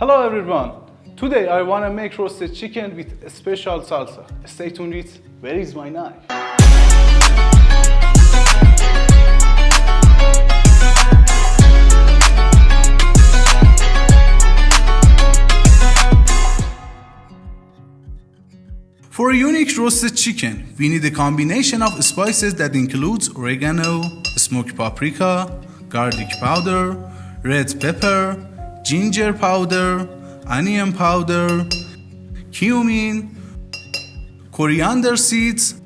Hello everyone. Today I want to make roasted chicken with a special salsa. Stay tuned with Where is my knife? For a unique roasted chicken, we need a combination of spices that includes oregano, smoked paprika, garlic powder, red pepper, ginger powder, onion powder, cumin, coriander seeds,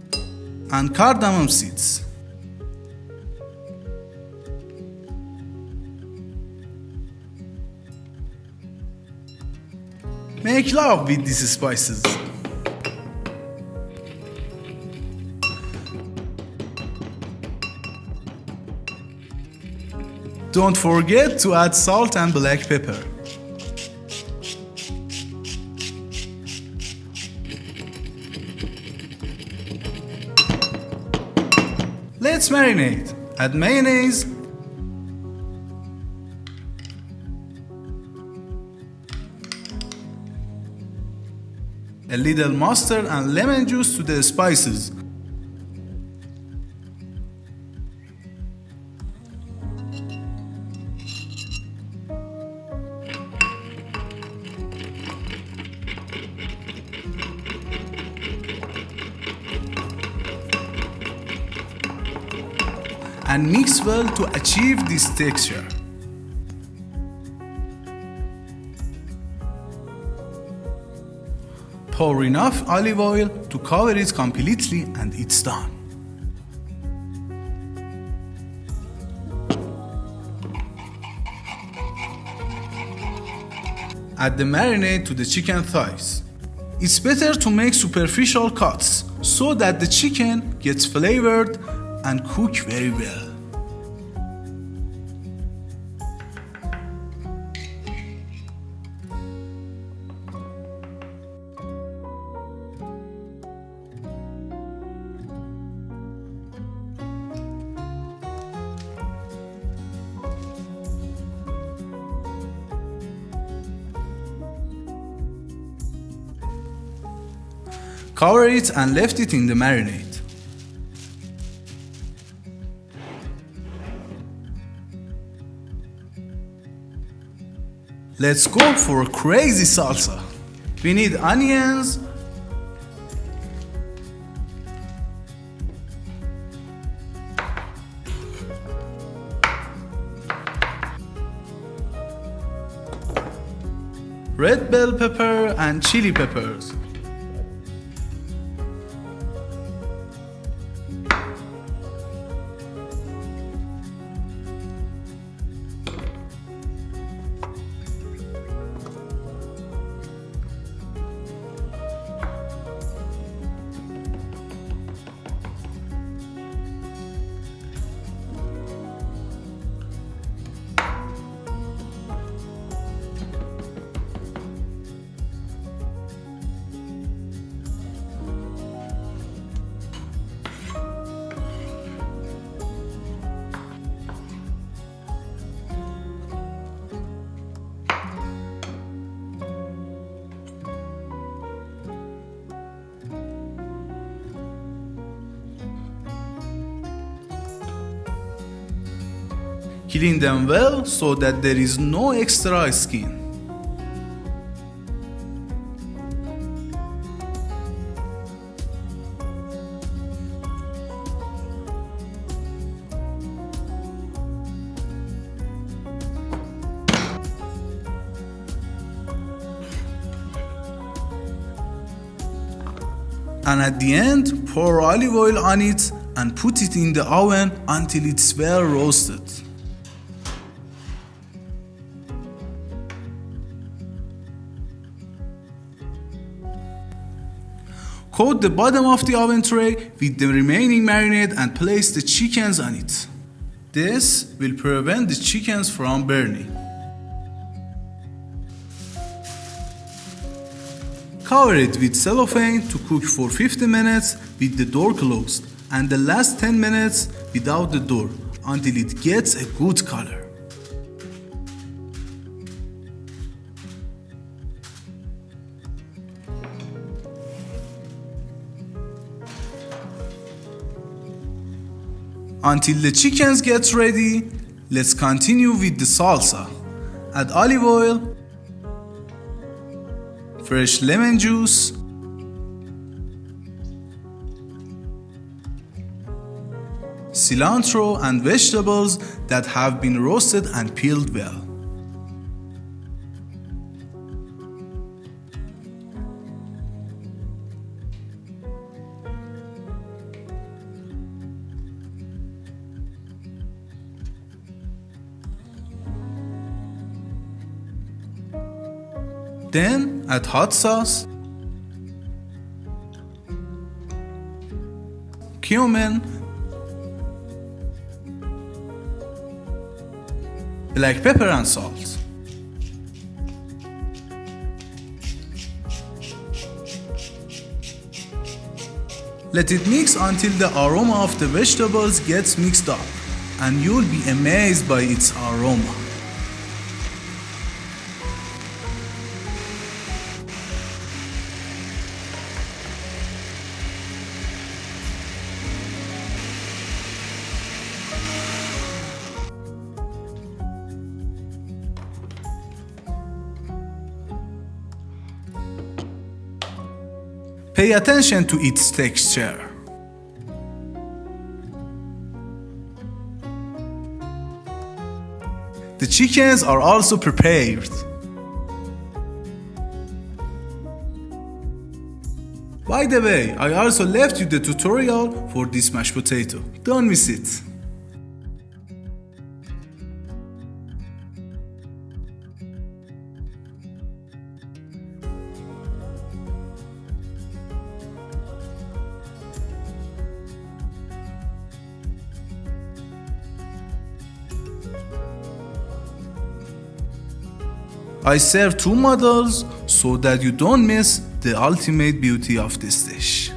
and cardamom seeds. Make love with these spices. Don't forget to add salt and black pepper. Let's marinate. Add mayonnaise, a little mustard and lemon juice to the spices. And mix well to achieve this texture. Pour enough olive oil to cover it completely and it's done. Add the marinade to the chicken thighs. It's better to make superficial cuts so that the chicken gets flavored and cook very well. Cover it and left it in the marinade. Let's go for a crazy salsa. We need onions, red bell pepper and chili peppers, clean them well so that there is no extra skin. And at the end, pour olive oil on it and put it in the oven until it's well roasted. Coat the bottom of the oven tray with the remaining marinade and place the chickens on it. This will prevent the chickens from burning. Cover it with cellophane to cook for 50 minutes with the door closed and the last 10 minutes without the door until it gets a good color. Until the chickens get ready, let's continue with the salsa. Add olive oil, fresh lemon juice, cilantro and vegetables that have been roasted and peeled well. Then add hot sauce, cumin, black pepper and salt. Let it mix until the aroma of the vegetables gets mixed up, and you'll be amazed by its aroma. Pay attention to its texture. The chickens are also prepared. By the way, I also left you the tutorial for this mashed potato. Don't miss it. I serve 2 models so that you don't miss the ultimate beauty of this dish.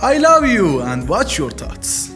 I love you, and what's your thoughts?